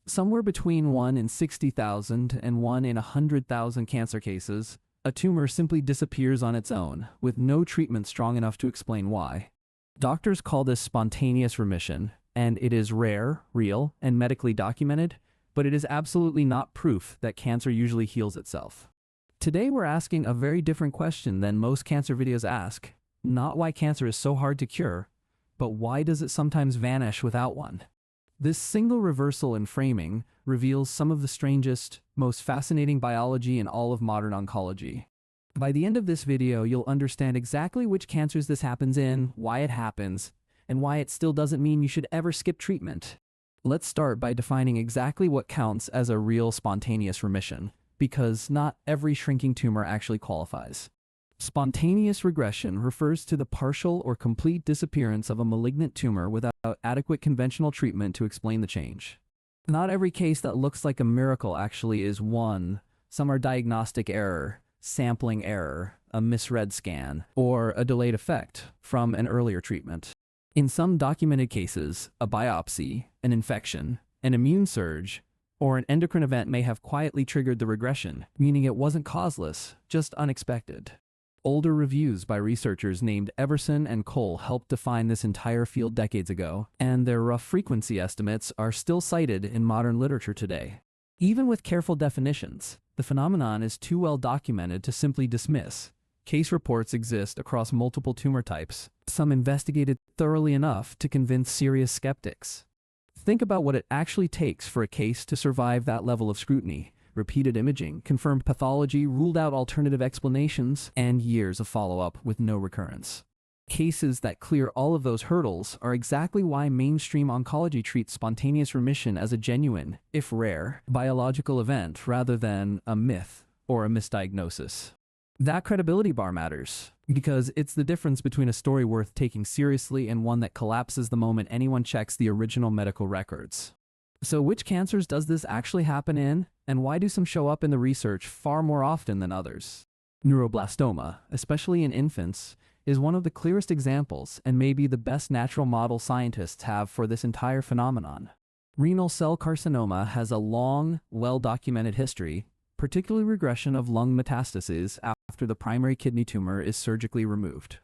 Somewhere between 1 in 60,000 and 1 in 100,000 cancer cases, a tumor simply disappears on its own, with no treatment strong enough to explain why. Doctors call this spontaneous remission, and it is rare, real, and medically documented, but it is absolutely not proof that cancer usually heals itself. Today we're asking a very different question than most cancer videos ask, not why cancer is so hard to cure, but why does it sometimes vanish without one? This single reversal in framing reveals some of the strangest, most fascinating biology in all of modern oncology. By the end of this video, you'll understand exactly which cancers this happens in, why it happens, and why it still doesn't mean you should ever skip treatment. Let's start by defining exactly what counts as a real spontaneous remission, because not every shrinking tumor actually qualifies. Spontaneous regression refers to the partial or complete disappearance of a malignant tumor without adequate conventional treatment to explain the change. Not every case that looks like a miracle actually is one. Some are diagnostic error, sampling error, a misread scan, or a delayed effect from an earlier treatment. In some documented cases, a biopsy, an infection, an immune surge, or an endocrine event may have quietly triggered the regression, meaning it wasn't causeless, just unexpected. Older reviews by researchers named Everson and Cole helped define this entire field decades ago, and their rough frequency estimates are still cited in modern literature today. Even with careful definitions, the phenomenon is too well documented to simply dismiss. Case reports exist across multiple tumor types, some investigated thoroughly enough to convince serious skeptics. Think about what it actually takes for a case to survive that level of scrutiny. Repeated imaging, confirmed pathology, ruled out alternative explanations, and years of follow-up with no recurrence. Cases that clear all of those hurdles are exactly why mainstream oncology treats spontaneous remission as a genuine, if rare, biological event rather than a myth or a misdiagnosis. That credibility bar matters, because it's the difference between a story worth taking seriously and one that collapses the moment anyone checks the original medical records. So which cancers does this actually happen in, and why do some show up in the research far more often than others? Neuroblastoma, especially in infants, is one of the clearest examples and maybe the best natural model scientists have for this entire phenomenon. Renal cell carcinoma has a long, well-documented history, particularly regression of lung metastases after the primary kidney tumor is surgically removed.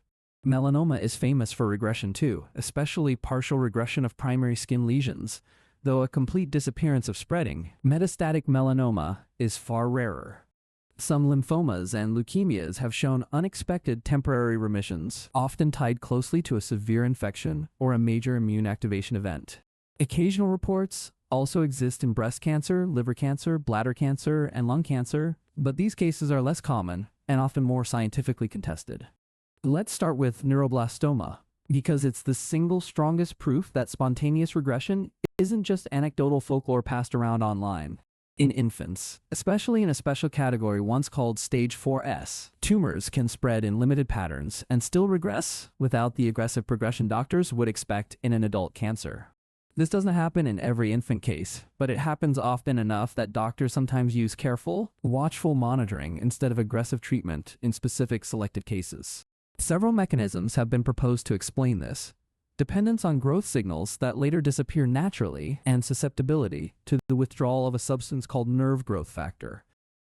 Melanoma is famous for regression too, especially partial regression of primary skin lesions, though a complete disappearance of spreading. Metastatic melanoma is far rarer. Some lymphomas and leukemias have shown unexpected temporary remissions, often tied closely to a severe infection or a major immune activation event. Occasional reports also exist in breast cancer, liver cancer, bladder cancer, and lung cancer, but these cases are less common and often more scientifically contested. Let's start with neuroblastoma, because it's the single strongest proof that spontaneous regression isn't just anecdotal folklore passed around online. In infants, especially in a special category once called stage 4S, tumors can spread in limited patterns and still regress without the aggressive progression doctors would expect in an adult cancer. This doesn't happen in every infant case, but it happens often enough that doctors sometimes use careful, watchful monitoring instead of aggressive treatment in specific selected cases. Several mechanisms have been proposed to explain this: dependence on growth signals that later disappear naturally, and susceptibility to the withdrawal of a substance called nerve growth factor.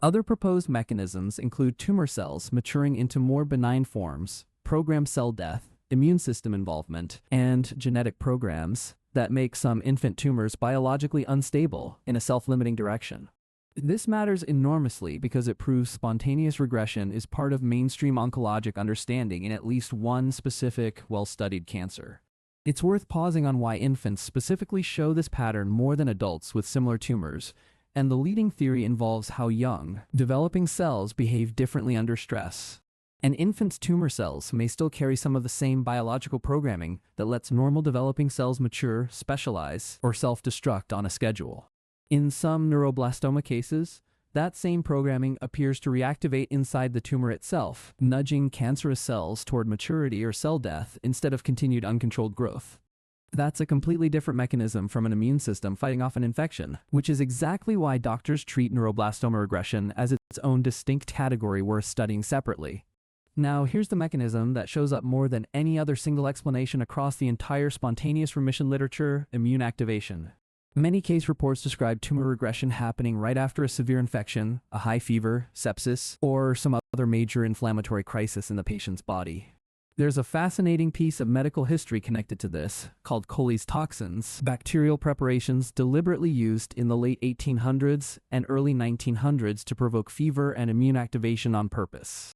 Other proposed mechanisms include tumor cells maturing into more benign forms, programmed cell death, immune system involvement, and genetic programs that make some infant tumors biologically unstable in a self-limiting direction. This matters enormously because it proves spontaneous regression is part of mainstream oncologic understanding in at least one specific, well-studied cancer. It's worth pausing on why infants specifically show this pattern more than adults with similar tumors, and the leading theory involves how young, developing cells behave differently under stress. An infant's tumor cells may still carry some of the same biological programming that lets normal developing cells mature, specialize, or self-destruct on a schedule. In some neuroblastoma cases, that same programming appears to reactivate inside the tumor itself, nudging cancerous cells toward maturity or cell death instead of continued uncontrolled growth. That's a completely different mechanism from an immune system fighting off an infection, which is exactly why doctors treat neuroblastoma regression as its own distinct category worth studying separately. Now, here's the mechanism that shows up more than any other single explanation across the entire spontaneous remission literature: immune activation. Many case reports describe tumor regression happening right after a severe infection, a high fever, sepsis, or some other major inflammatory crisis in the patient's body. There's a fascinating piece of medical history connected to this, called Coley's toxins, bacterial preparations deliberately used in the late 1800s and early 1900s to provoke fever and immune activation on purpose.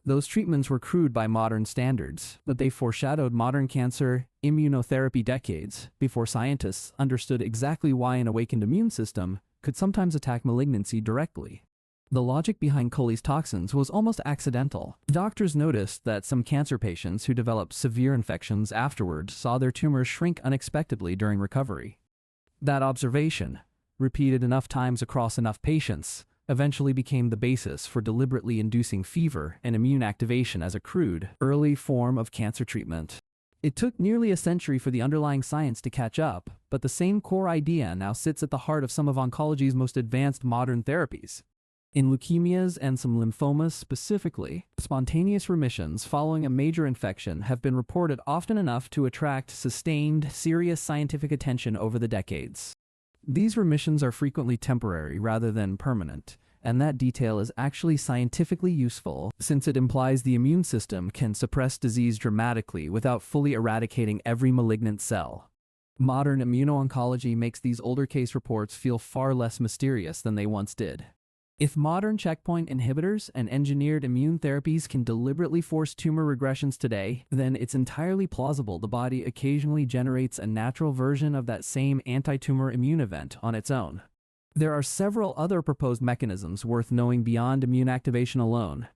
Those treatments were crude by modern standards, but they foreshadowed modern cancer immunotherapy decades before scientists understood exactly why an awakened immune system could sometimes attack malignancy directly. The logic behind Coley's toxins was almost accidental. Doctors noticed that some cancer patients who developed severe infections afterward saw their tumors shrink unexpectedly during recovery. That observation, repeated enough times across enough patients, eventually became the basis for deliberately inducing fever and immune activation as a crude, early form of cancer treatment. It took nearly a century for the underlying science to catch up, but the same core idea now sits at the heart of some of oncology's most advanced modern therapies. In leukemias and some lymphomas specifically, spontaneous remissions following a major infection have been reported often enough to attract sustained, serious scientific attention over the decades. These remissions are frequently temporary rather than permanent, and that detail is actually scientifically useful since it implies the immune system can suppress disease dramatically without fully eradicating every malignant cell. Modern immuno-oncology makes these older case reports feel far less mysterious than they once did. If modern checkpoint inhibitors and engineered immune therapies can deliberately force tumor regressions today, then it's entirely plausible the body occasionally generates a natural version of that same anti-tumor immune event on its own. There are several other proposed mechanisms worth knowing beyond immune activation alone.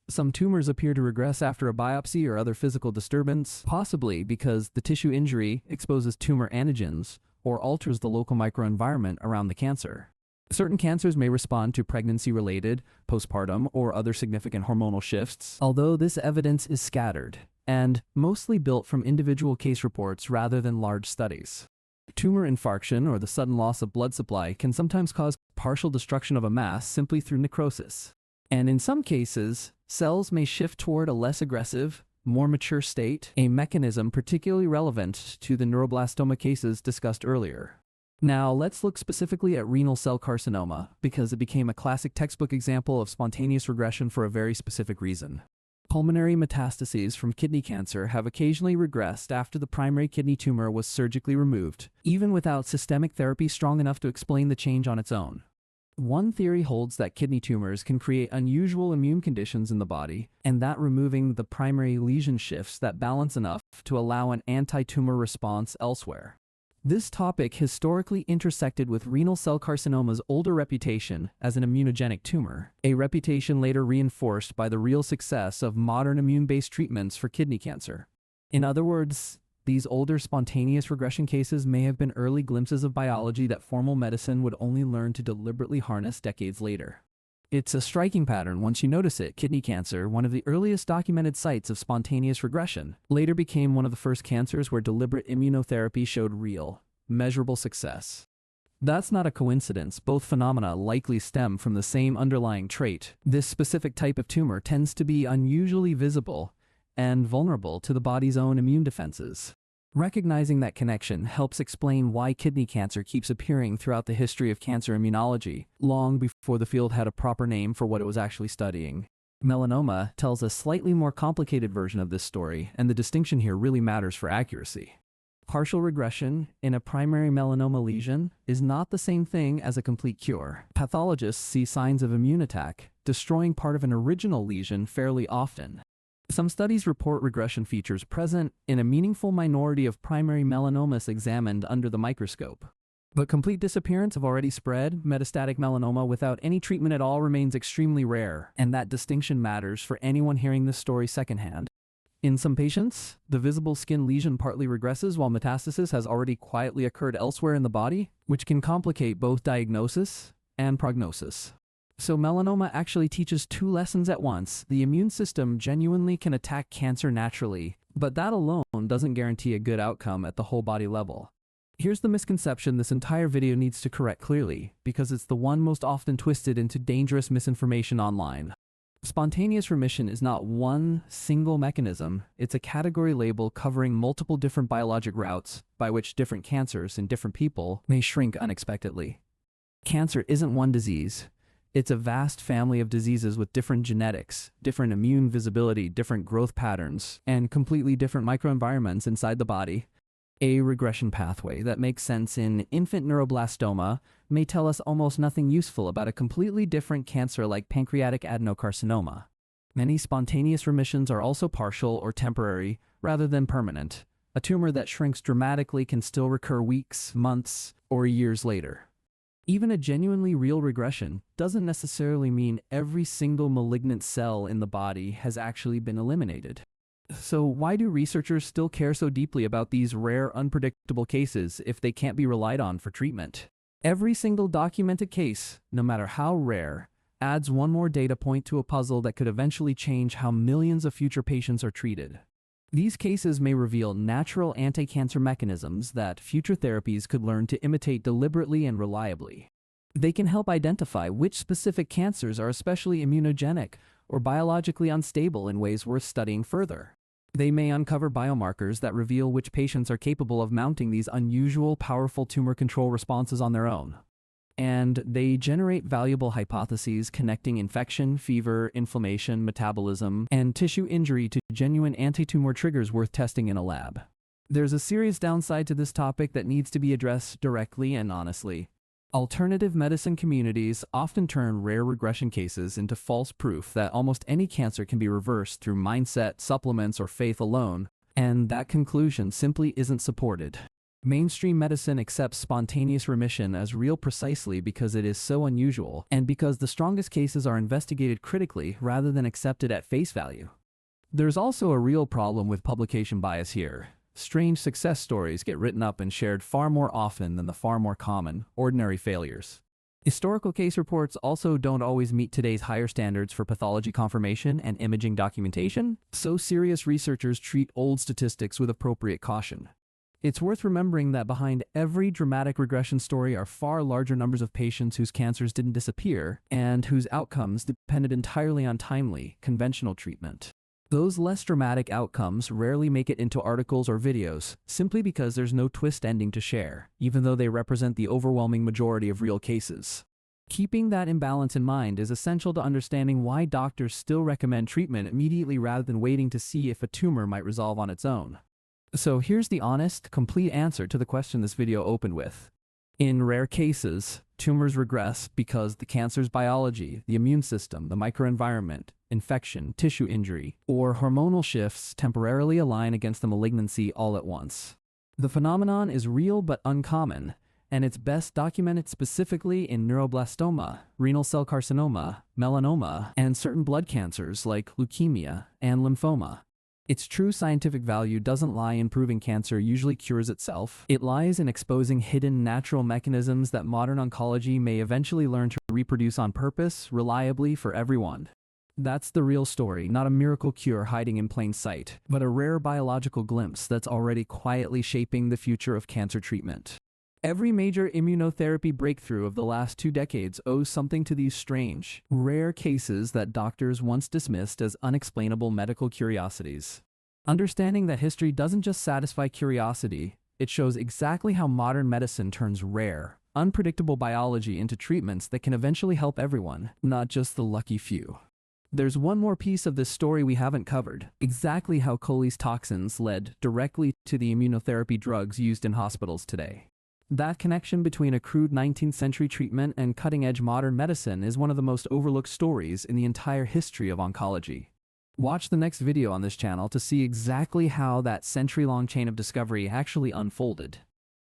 Some tumors appear to regress after a biopsy or other physical disturbance, possibly because the tissue injury exposes tumor antigens or alters the local microenvironment around the cancer. Certain cancers may respond to pregnancy-related, postpartum, or other significant hormonal shifts, although this evidence is scattered and mostly built from individual case reports rather than large studies. Tumor infarction or the sudden loss of blood supply can sometimes cause partial destruction of a mass simply through necrosis. And in some cases, cells may shift toward a less aggressive, more mature state, a mechanism particularly relevant to the neuroblastoma cases discussed earlier. Now, let's look specifically at renal cell carcinoma, because it became a classic textbook example of spontaneous regression for a very specific reason. Pulmonary metastases from kidney cancer have occasionally regressed after the primary kidney tumor was surgically removed, even without systemic therapy strong enough to explain the change on its own. One theory holds that kidney tumors can create unusual immune conditions in the body, and that removing the primary lesion shifts that balance enough to allow an anti-tumor response elsewhere. This topic historically intersected with renal cell carcinoma's older reputation as an immunogenic tumor, a reputation later reinforced by the real success of modern immune-based treatments for kidney cancer. In other words, these older spontaneous regression cases may have been early glimpses of biology that formal medicine would only learn to deliberately harness decades later. It's a striking pattern once you notice it. Kidney cancer, one of the earliest documented sites of spontaneous regression, later became one of the first cancers where deliberate immunotherapy showed real, measurable success. That's not a coincidence. Both phenomena likely stem from the same underlying trait. This specific type of tumor tends to be unusually visible and vulnerable to the body's own immune defenses. Recognizing that connection helps explain why kidney cancer keeps appearing throughout the history of cancer immunology, long before the field had a proper name for what it was actually studying. Melanoma tells a slightly more complicated version of this story, and the distinction here really matters for accuracy. Partial regression in a primary melanoma lesion is not the same thing as a complete cure. Pathologists see signs of immune attack, destroying part of an original lesion fairly often. Some studies report regression features present in a meaningful minority of primary melanomas examined under the microscope. But complete disappearance of already spread metastatic melanoma without any treatment at all remains extremely rare, and that distinction matters for anyone hearing this story secondhand. In some patients, the visible skin lesion partly regresses while metastasis has already quietly occurred elsewhere in the body, which can complicate both diagnosis and prognosis. So melanoma actually teaches two lessons at once. The immune system genuinely can attack cancer naturally, but that alone doesn't guarantee a good outcome at the whole body level. Here's the misconception this entire video needs to correct clearly, because it's the one most often twisted into dangerous misinformation online. Spontaneous remission is not one single mechanism, it's a category label covering multiple different biologic routes by which different cancers in different people may shrink unexpectedly. Cancer isn't one disease. It's a vast family of diseases with different genetics, different immune visibility, different growth patterns, and completely different microenvironments inside the body. A regression pathway that makes sense in infant neuroblastoma may tell us almost nothing useful about a completely different cancer like pancreatic adenocarcinoma. Many spontaneous remissions are also partial or temporary, rather than permanent. A tumor that shrinks dramatically can still recur weeks, months, or years later. Even a genuinely real regression doesn't necessarily mean every single malignant cell in the body has actually been eliminated. So why do researchers still care so deeply about these rare, unpredictable cases if they can't be relied on for treatment? Every single documented case, no matter how rare, adds one more data point to a puzzle that could eventually change how millions of future patients are treated. These cases may reveal natural anti-cancer mechanisms that future therapies could learn to imitate deliberately and reliably. They can help identify which specific cancers are especially immunogenic or biologically unstable in ways worth studying further. They may uncover biomarkers that reveal which patients are capable of mounting these unusual, powerful tumor control responses on their own. And they generate valuable hypotheses connecting infection, fever, inflammation, metabolism, and tissue injury to genuine anti-tumor triggers worth testing in a lab. There's a serious downside to this topic that needs to be addressed directly and honestly. Alternative medicine communities often turn rare regression cases into false proof that almost any cancer can be reversed through mindset, supplements, or faith alone, and that conclusion simply isn't supported. Mainstream medicine accepts spontaneous remission as real precisely because it is so unusual, and because the strongest cases are investigated critically rather than accepted at face value. There's also a real problem with publication bias here. Strange success stories get written up and shared far more often than the far more common, ordinary failures. Historical case reports also don't always meet today's higher standards for pathology confirmation and imaging documentation, so serious researchers treat old statistics with appropriate caution. It's worth remembering that behind every dramatic regression story are far larger numbers of patients whose cancers didn't disappear and whose outcomes depended entirely on timely, conventional treatment. Those less dramatic outcomes rarely make it into articles or videos, simply because there's no twist ending to share, even though they represent the overwhelming majority of real cases. Keeping that imbalance in mind is essential to understanding why doctors still recommend treatment immediately rather than waiting to see if a tumor might resolve on its own. So here's the honest, complete answer to the question this video opened with. In rare cases, tumors regress because the cancer's biology, the immune system, the microenvironment, infection, tissue injury, or hormonal shifts temporarily align against the malignancy all at once. The phenomenon is real but uncommon, and it's best documented specifically in neuroblastoma, renal cell carcinoma, melanoma, and certain blood cancers like leukemia and lymphoma. Its true scientific value doesn't lie in proving cancer usually cures itself. It lies in exposing hidden natural mechanisms that modern oncology may eventually learn to reproduce on purpose, reliably for everyone. That's the real story, not a miracle cure hiding in plain sight, but a rare biological glimpse that's already quietly shaping the future of cancer treatment. Every major immunotherapy breakthrough of the last 2 decades owes something to these strange, rare cases that doctors once dismissed as unexplainable medical curiosities. Understanding that history doesn't just satisfy curiosity, it shows exactly how modern medicine turns rare, unpredictable biology into treatments that can eventually help everyone, not just the lucky few. There's one more piece of this story we haven't covered, exactly how Coley's toxins led directly to the immunotherapy drugs used in hospitals today. That connection between a crude 19th century treatment and cutting-edge modern medicine is one of the most overlooked stories in the entire history of oncology. Watch the next video on this channel to see exactly how that century-long chain of discovery actually unfolded.